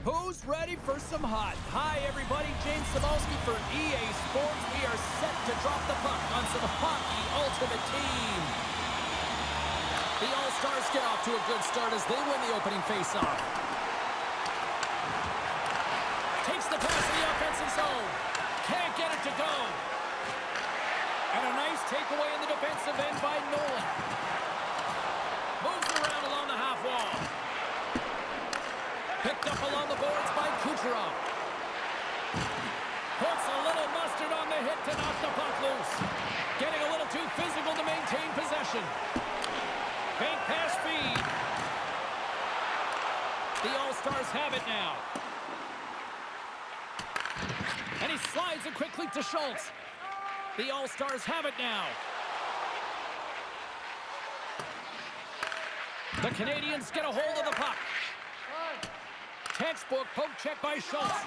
Who's ready for some hot? Hi, everybody. James Cebulski for EA Sports. We are set to drop the puck on some Hockey Ultimate Team. The All-Stars get off to a good start as they win the opening faceoff. Takes the pass in the offensive zone. Can't get it to go. And a nice takeaway in the defensive end by Nolan. Moves around along the half wall. Picked up along the boards by Kucherov. Puts a little mustard on the hit to knock the puck loose. Getting a little too physical to maintain possession. Fake pass feed. The All-Stars have it now. And he slides it quickly to Schultz. The All-Stars have it now. The Canadians get a hold of the puck. Textbook poke check by Schultz.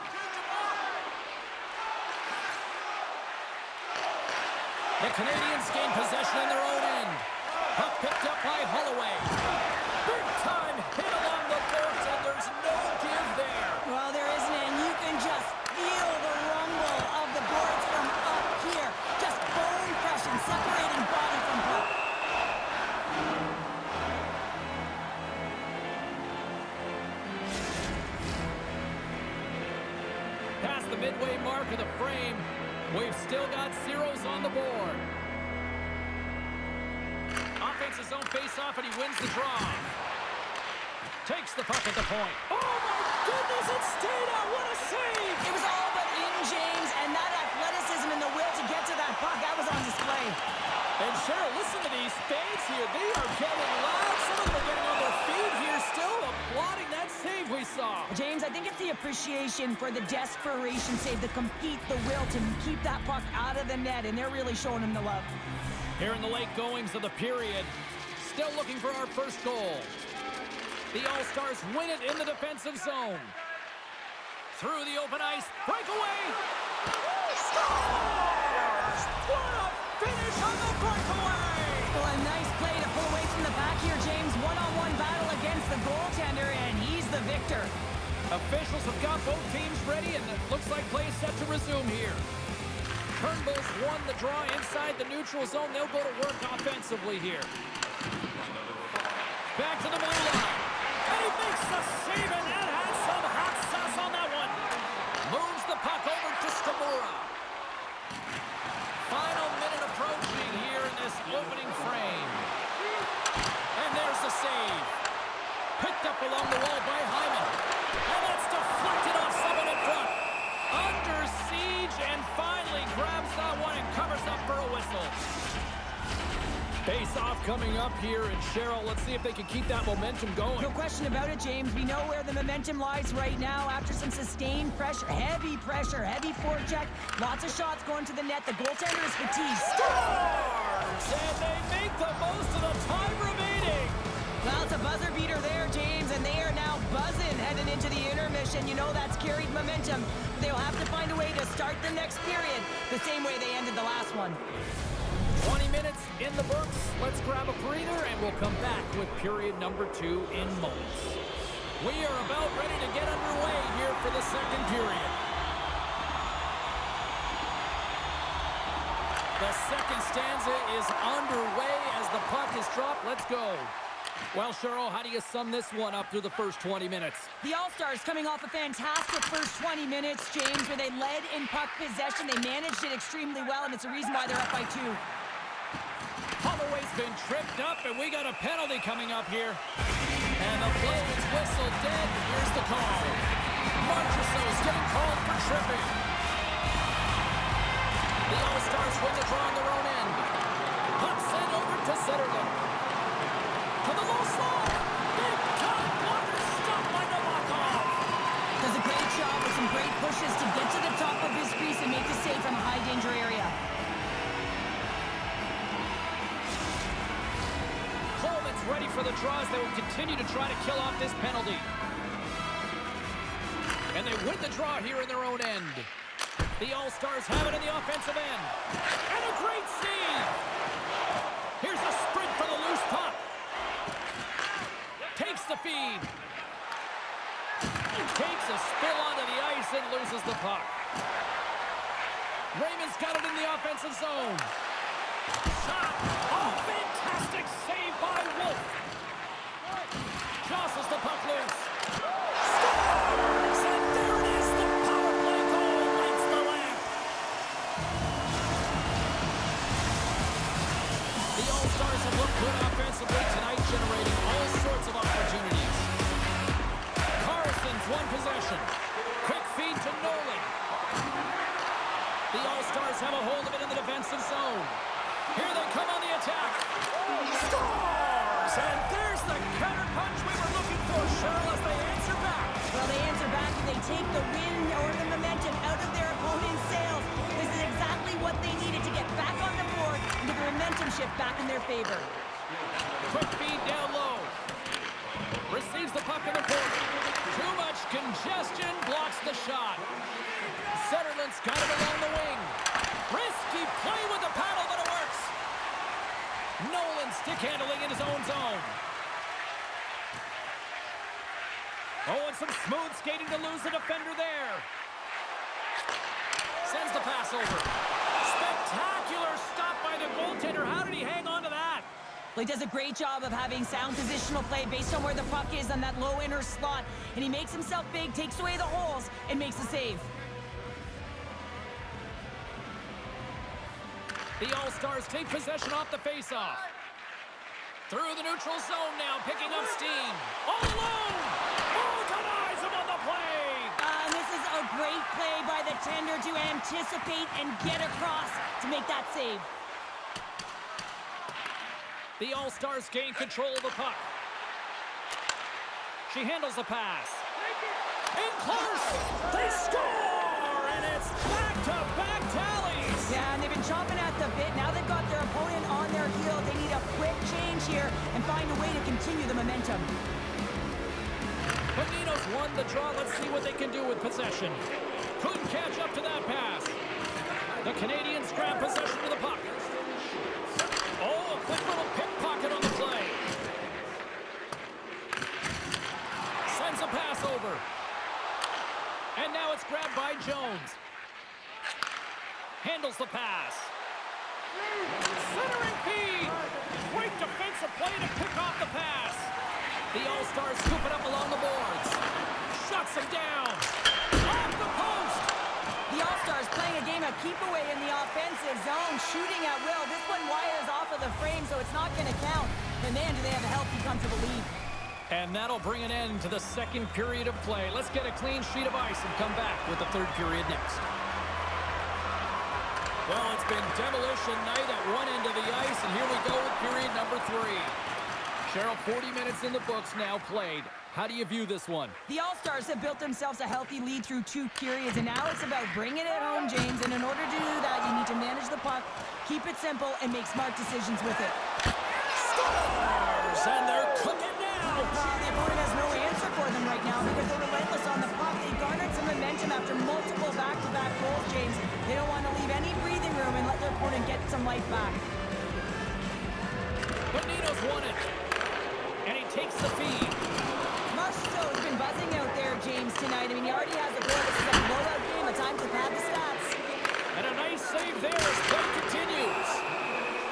The Canadians gain possession in their own end. Puck picked up by Holloway. Big time hit along the boards, and there's no give there. Well, there isn't, and you can just feel the rumble of the boards from up here. Just bone crushing, separating body from puck. Past the midway mark of the frame, we've still got zeros on the board. Offensive zone face-off, and he wins the draw. Takes the puck at the point. Oh, my goodness, it stayed out. What a save! It was all but in, James, and that athleticism and the will to get to that puck, that was on display. And Cheryl, listen to these fans here. They are getting loud. Some of them are getting on their feet here, still applauding that save we saw. James, I think it's the appreciation for the desperation save, the compete, the will to keep that puck out of the net, and they're really showing him the love. Here in the late goings of the period, still looking for our first goal. The All-Stars win it in the defensive zone. Through the open ice, breakaway! Scores! What a finish on the breakaway! Well, a nice play to pull away from the back here, James. One-on-one battle against the goaltender, and he's the victor. Officials have got both teams ready, and it looks like play is set to resume here. Turnbull's won the draw inside the neutral zone. They'll go to work offensively here. Back to the blue line. And he makes the save, and that has some hot sauce on that one. Moves the puck over to Stamura. Final minute approaching here in this opening frame. And there's the save. Picked up along the wall by Hyman. And that's deflected off someone in front. Under siege, and finally grabs that one and covers up for a whistle. Face-off coming up here, and Cheryl, let's see if they can keep that momentum going. No question about it, James. We know where the momentum lies right now after some sustained pressure, heavy forecheck, lots of shots going to the net. The goaltender is fatigued. Scores! And they make the most of the time remaining. Well, it's a buzzer beater there, James, and they are now buzzing heading into the intermission. You know that's carried momentum. They'll have to find a way to start the next period the same way they ended the last one. 20 minutes in the books. Let's grab a breather, and we'll come back with period number 2 in moments. We are about ready to get underway here for the second period. The second stanza is underway as the puck is dropped. Let's go. Well, Cheryl, how do you sum this one up through the first 20 minutes? The All-Stars coming off a fantastic first 20 minutes, James, where they led in puck possession. They managed it extremely well, and it's a reason why they're up by 2. Holloway's been tripped up, and we got a penalty coming up here. And the play is whistled dead. Here's the call. Marchessault's getting called for tripping. The All-Stars win the draw on their own end. Puck sent over to Zetterlund. To the low slot. Big cut. Blocker stopped by Novakov. Does a great job with some great pushes to get to the top of his crease and make the save from a high-danger area. Coleman's ready for the draws. They will continue to try to kill off this penalty. And they win the draw here in their own end. The All-Stars have it in the offensive end. And a great save. Here's a sprint for the loose puck. Takes the feed. Takes a spill onto the ice and loses the puck. Raymond's got it in the offensive zone. Shot. Oh, fantastic save by Wolf. Jostles the puck loose. Scores! And there it is. The power play goal lights the lamp. The All-Stars have looked good offensively tonight, generating all sorts of opportunities. Carlson's won possession. Quick feed to Nolan. The All-Stars have a hold of it in the defensive zone. Here they come on the attack. Scores! And there's the counterpunch we were looking for, Cheryl, as they answer back. Well, they answer back and they take the win or the momentum out of their opponent's sails. This is exactly what they needed to get back on the board and get the momentum shift back in their favor. Quick feed down low. Receives the puck in the corner. Too much congestion, blocks the shot. Sutherland's got it along the wing. Risky play with the paddle, but it works. Nolan stick handling in his own zone. Oh, and some smooth skating to lose the defender there. Sends the pass over. Spectacular stop by the goaltender. How did he hang on to that? Well, he does a great job of having sound positional play based on where the puck is on that low inner slot. And he makes himself big, takes away the holes, and makes the save. The All-Stars take possession off the face-off. Through the neutral zone now, picking up steam. All alone! Oh, denies him on the play! And this is a great play by the tender to anticipate and get across to make that save. The All-Stars gain control of the puck. She handles the pass. In close! They score! And it's back-to-back tallies! Yeah, and they've been chomping at the bit. Now they've got their opponent on their heel. They need a quick change here and find a way to continue the momentum. Bonino's won the draw. Let's see what they can do with possession. Couldn't catch up to that pass. The Canadians grab possession of the puck. Oh, a quick little pickpocket on the play. Sends a pass over. And now it's grabbed by Jones. Handles the pass. Centering feed. Great defensive play to pick off the pass. The All-Stars scoop it up along the boards. Shuts him down. Off the post. The All-Stars playing a game of keep away in the offensive zone, shooting at will. This one wires off of the frame, so it's not going to count. And man, do they have a healthy, comfortable lead. And that'll bring an end to the second period of play. Let's get a clean sheet of ice and come back with the third period next. Well, it's been demolition night at one end of the ice, and here we go with period number 3. Cheryl, 40 minutes in the books now played. How do you view this one? The All-Stars have built themselves a healthy lead through 2 periods, and now it's about bringing it home, James. And in order to do that, you need to manage the puck, keep it simple, and make smart decisions with it. Scores! And they're cooking now! The opponent has no answer for them right now because they're relentless on the puck. They garnered some momentum after multiple back-to-back goals, James. They don't want to leave any breathing room and let their opponent get some life back. Bonino's won it. And he takes the feed. Marchessault's been buzzing out there, James, tonight. I mean, he already has a goal. This is a blowout game. A time to pad the stats. And a nice save there as play continues.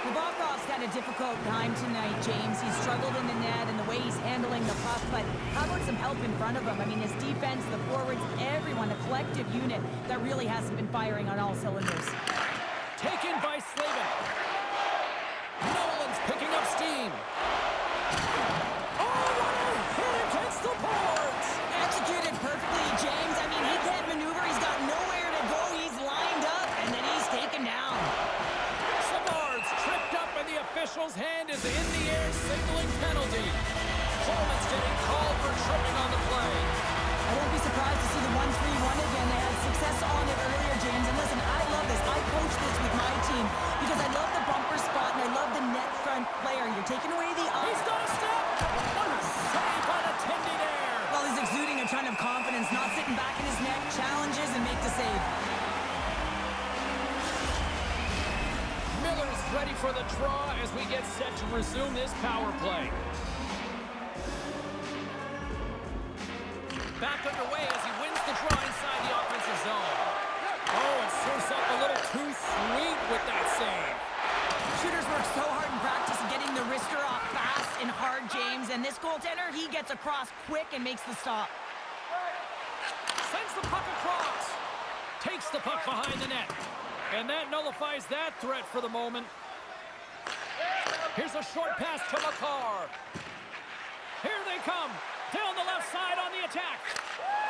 Nabokov's had a difficult time tonight, James. He's struggled in the net and the way he's handling the puck, but how about some help in front of him? I mean, his defense, the forwards, everyone, a collective unit that really hasn't been firing on all cylinders. Taken by Slavin. Nolan's picking up steam. Oh, what a hit against the boards! Executed perfectly, James. I mean, he can't maneuver. He's got nowhere to go. He's lined up, and then he's taken down. Savard's tripped up, and the official's hand is in the air, signaling penalty. Coleman's getting called for tripping on the play. I won't be surprised to see the 1-3-1 again. They had success on it earlier, James. And listen, I love this. I coach this with my team because I love the bumper spot and I love the net front player. You're taking away the... He's got a step! What a save by the tending air! Well, he's exuding a ton of confidence, not sitting back in his net, challenges and make the save. Miller's ready for the draw as we get set to resume this power play. Back underway James, and this goaltender, he gets across quick and makes the stop. Sends the puck across. Takes the puck behind the net. And that nullifies that threat for the moment. Here's a short pass to Makar. Here they come. Down the left side on the attack.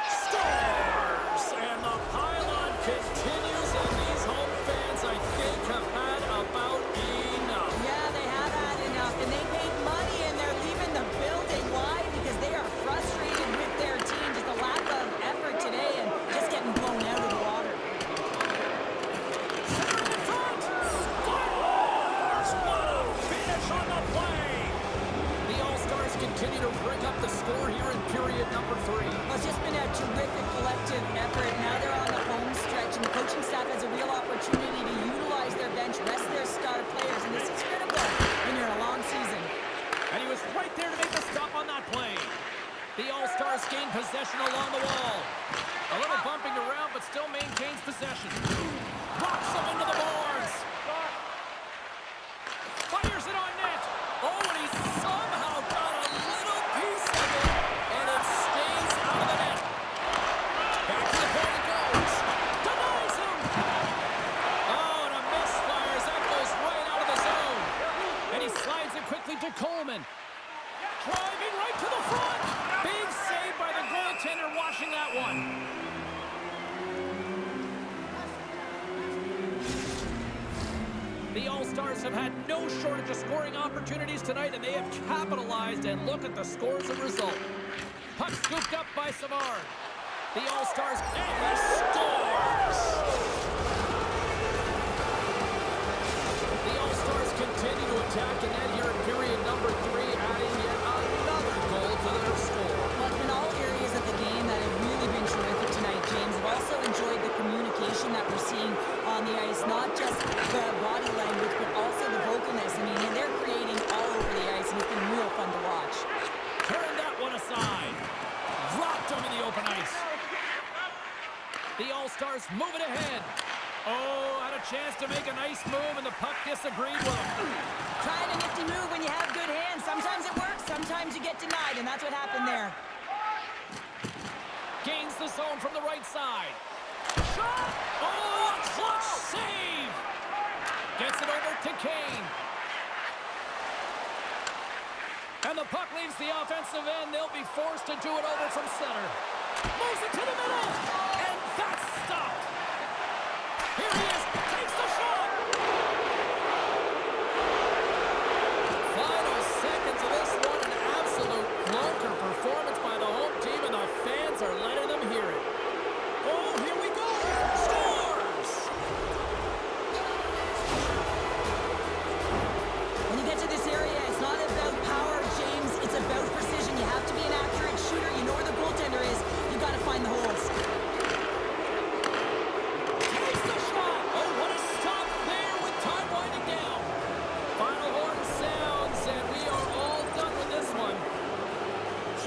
Scores! And the pylon continues, and these home fans, I think, have had about enough. Yeah, they have had enough, and they paid money, and they're leaving the building. Why? Because they are frustrated with their team. Just a lack of effort today and just getting blown out of the water. Center in front. Scores! What a finish on the play! The All-Stars continue to bring up the score here in period number 3. Well, it's just been a terrific collective effort. Now they're on the home stretch, and the coaching staff has a real opportunity to utilize their bench, rest their star players, and this is critical when you're in a long season. And he was right there to make the stop on that play. The All-Stars gain possession along the wall. A little bumping around, but still maintains possession. Rocks him into the boards. Fires it on net. Oh, and he somehow got a little piece of it, and it stays out of the net. Back to the point it goes. Denies him. Oh, and a misfires. That goes right out of the zone. And he slides it quickly to Coleman. Driving right to the front. Big save by the goaltender, washing that one. The All-Stars have had no shortage of scoring opportunities tonight, and they have capitalized, and look at the scores and result. Puck scooped up by Savard. The All-Stars, and he scores! The All-Stars continue to attack the net here in period number 3, adding yet another goal to their score. Well, it's been all areas of the game that have really been terrific tonight, James. I've also enjoyed the communication that we're seeing on the ice, not just the body language, but also the vocalness. I mean, they're creating all over the ice, and it's been real fun to watch. Turn that one aside. Dropped him in the open ice. The All-Stars move it ahead. Oh, had a chance to make a nice move, and the puck disagreed with him. Trying a nifty move when you have good hands. Sometimes it works, sometimes you get denied, and that's what happened there. Gains the zone from the right side. Shot! Oh, a clutch save! Gets it over to Kane. And the puck leaves the offensive end. They'll be forced to do it over from center. Moves it to the middle. And that's stopped.